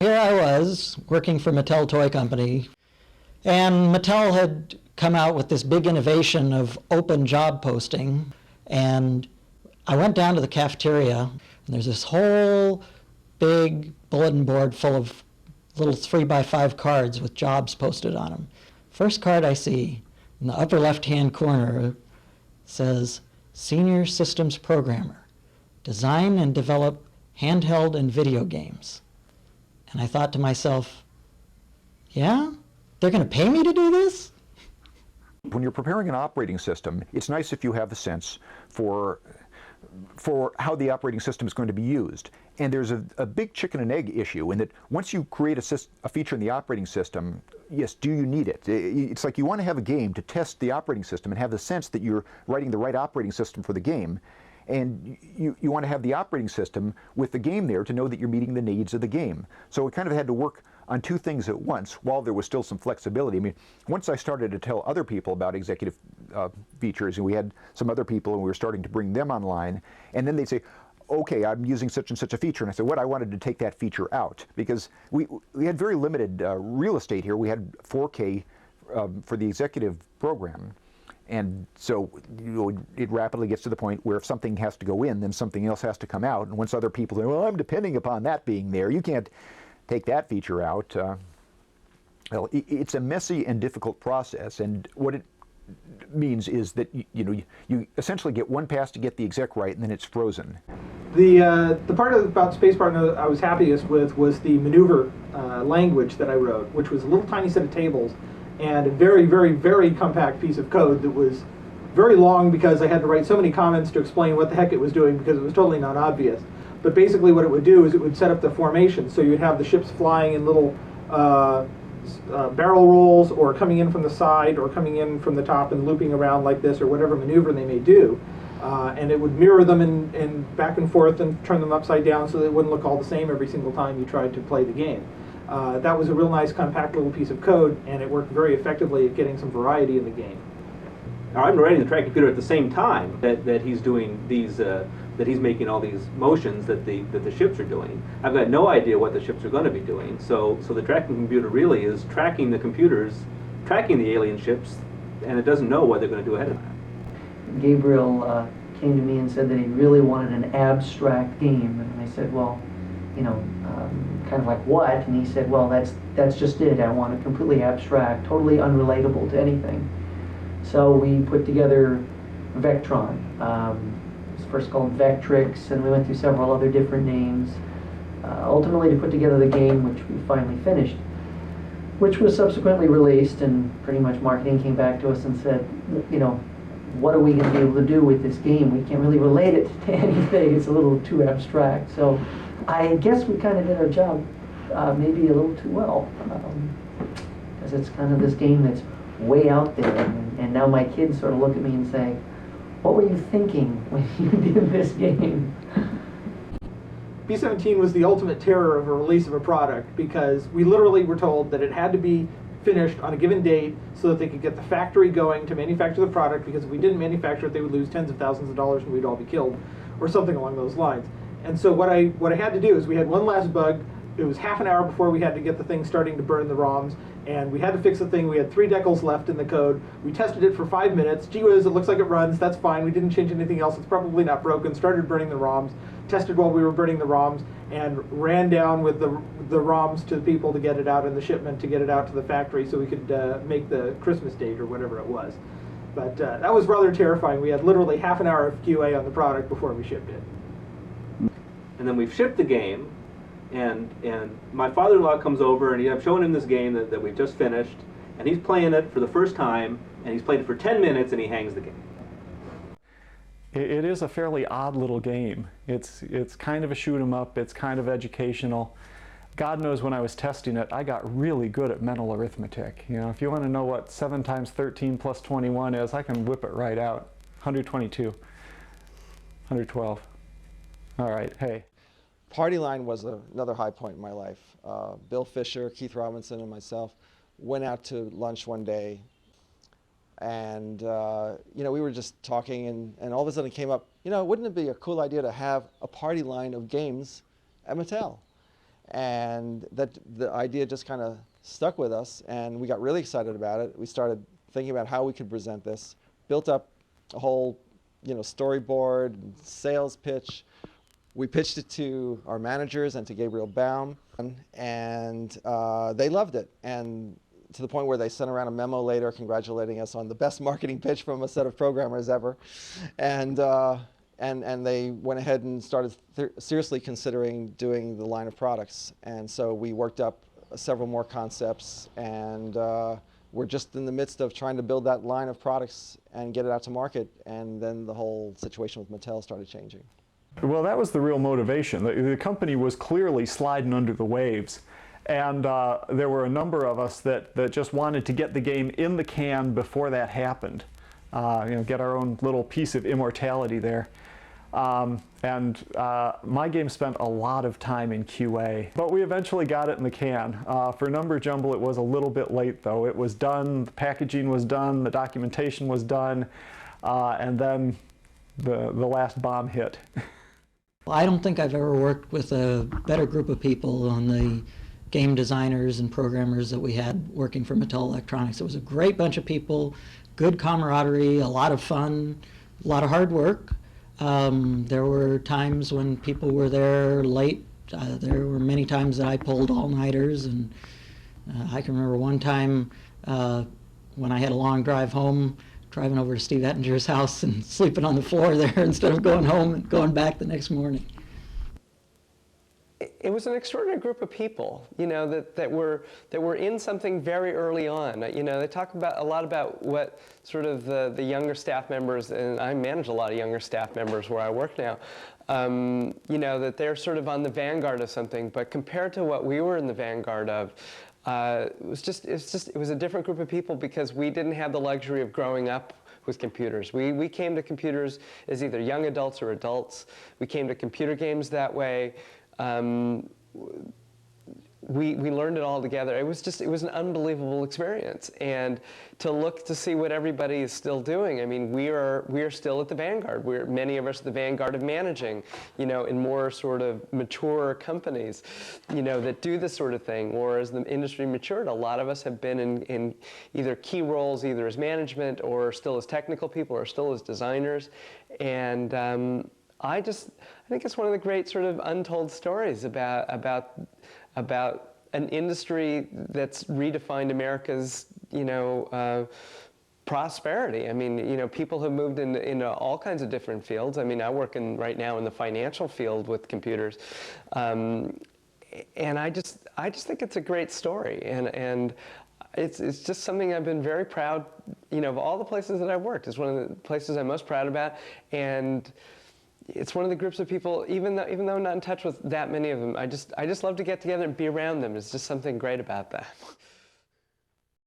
Here I was, working for Mattel Toy Company, and Mattel had come out with this big innovation of open job posting, and I went down to the cafeteria, and there's this whole big bulletin board full of little 3x5 cards with jobs posted on them. First card I see, in the upper left-hand corner, says, Senior Systems Programmer, Design and Develop Handheld and Video Games. And I thought to myself, yeah? They're going to pay me to do this? When you're preparing an operating system, it's nice if you have a sense for how the operating system is going to be used. And there's a big chicken and egg issue in that once you create a feature in the operating system, yes, do you need it? It's like you want to have a game to test the operating system and have the sense that you're writing the right operating system for the game. And you want to have the operating system with the game there to know that you're meeting the needs of the game. So we kind of had to work on two things at once while there was still some flexibility. I mean, once I started to tell other people about executive features, and we had some other people and we were starting to bring them online, and then they'd say, okay, I'm using such and such a feature. And I said, what? I wanted to take that feature out because we had very limited real estate here. We had 4K for the executive program. And so it rapidly gets to the point where if something has to go in, then something else has to come out. And once other people say, well, I'm depending upon that being there, you can't take that feature out. Well, it's a messy and difficult process. And what it means is that you essentially get one pass to get the exec right, and then it's frozen. The part about Space Partner I was happiest with was the maneuver language that I wrote, which was a little tiny set of tables and a very, very, very compact piece of code that was very long because I had to write so many comments to explain what the heck it was doing because it was totally not obvious. But basically what it would do is it would set up the formation. So you'd have the ships flying in little barrel rolls or coming in from the side or coming in from the top and looping around like this or whatever maneuver they may do. And it would mirror them in back and forth and turn them upside down so that it wouldn't look all the same every single time you tried to play the game. That was a real nice compact little piece of code, and it worked very effectively at getting some variety in the game. Now I'm writing the track computer at the same time that he's doing these, that he's making all these motions that the ships are doing. I've got no idea what the ships are going to be doing, so the tracking computer really is tracking the computers, tracking the alien ships, and it doesn't know what they're going to do ahead of time. Gabriel came to me and said that he really wanted an abstract game, and I said, well, kind of like what? And he said, well, that's just it. I want it completely abstract, totally unrelatable to anything. So we put together Vectron. It was first called Vectrix, and we went through several other different names, ultimately to put together the game, which we finally finished, which was subsequently released, and pretty much marketing came back to us and said, what are we going to be able to do with this game? We can't really relate it to anything. It's a little too abstract. So I guess we kind of did our job maybe a little too well, because it's kind of this game that's way out there, and now my kids sort of look at me and say, what were you thinking when you did this game? B-17 was the ultimate terror of a release of a product because we literally were told that it had to be finished on a given date so that they could get the factory going to manufacture the product, because if we didn't manufacture it, they would lose tens of thousands of dollars and we'd all be killed, or something along those lines. And so what I had to do is we had one last bug. It was half an hour before we had to get the thing starting to burn the ROMs, and we had to fix the thing. We had 3 decals left in the code. We tested it for 5 minutes. Gee whiz, it looks like it runs. That's fine. We didn't change anything else. It's probably not broken. Started burning the ROMs. Tested while we were burning the ROMs, and ran down with the ROMs to the people to get it out in the shipment, to get it out to the factory so we could make the Christmas date or whatever it was. But that was rather terrifying. We had literally half an hour of QA on the product before we shipped it. And then we've shipped the game, and my father-in-law comes over, and I'm showing him this game that we've just finished, and he's playing it for the first time, and he's played it for 10 minutes, and he hangs the game. It is a fairly odd little game. It's kind of a shoot 'em up, it's kind of educational. God knows when I was testing it, I got really good at mental arithmetic. If you want to know what 7 times 13 plus 21 is, I can whip it right out. 122, 112. All right, hey. Party Line was another high point in my life. Bill Fisher, Keith Robinson, and myself went out to lunch one day, and we were just talking, and all of a sudden it came up, wouldn't it be a cool idea to have a party line of games at Mattel? And that the idea just kind of stuck with us, and we got really excited about it. We started thinking about how we could present this, built up a whole, storyboard, and sales pitch. We pitched it to our managers and to Gabriel Baum, and they loved it. And to the point where they sent around a memo later congratulating us on the best marketing pitch from a set of programmers ever. And they went ahead and started seriously considering doing the line of products. And so we worked up several more concepts, and we're just in the midst of trying to build that line of products and get it out to market. And then the whole situation with Mattel started changing. Well, that was the real motivation. The company was clearly sliding under the waves. And there were a number of us that just wanted to get the game in the can before that happened. Get our own little piece of immortality there. My game spent a lot of time in QA, but we eventually got it in the can. For Number Jumble, it was a little bit late though. It was done, the packaging was done, the documentation was done, and then the last bomb hit. I don't think I've ever worked with a better group of people on the game designers and programmers that we had working for Mattel Electronics. It was a great bunch of people, good camaraderie, a lot of fun, a lot of hard work. There were times when people were there late. There were many times that I pulled all-nighters, and I can remember one time when I had a long drive home, driving over to Steve Ettinger's house and sleeping on the floor there instead of going home and going back the next morning. It was an extraordinary group of people, that were in something very early on. They talk a lot about what sort of the younger staff members, and I manage a lot of younger staff members where I work now, that they're sort of on the vanguard of something. But compared to what we were in the vanguard of, it was a different group of people because we didn't have the luxury of growing up with computers. We came to computers as either young adults or adults. We came to computer games that way. We learned it all together. It was an unbelievable experience. And to see what everybody is still doing. I mean, we are still at the vanguard. Many of us at the vanguard of managing, in more sort of mature companies, that do this sort of thing. Or as the industry matured, a lot of us have been in either key roles, either as management or still as technical people or still as designers. And I think it's one of the great sort of untold stories about an industry that's redefined America's, prosperity. I mean, people have moved into all kinds of different fields. I mean, I work right now in the financial field with computers, and I just think it's a great story, and it's just something I've been very proud, of all the places that I've worked. It's one of the places I'm most proud about, and it's one of the groups of people, even though I'm not in touch with that many of them, I just love to get together and be around them. There's just something great about that.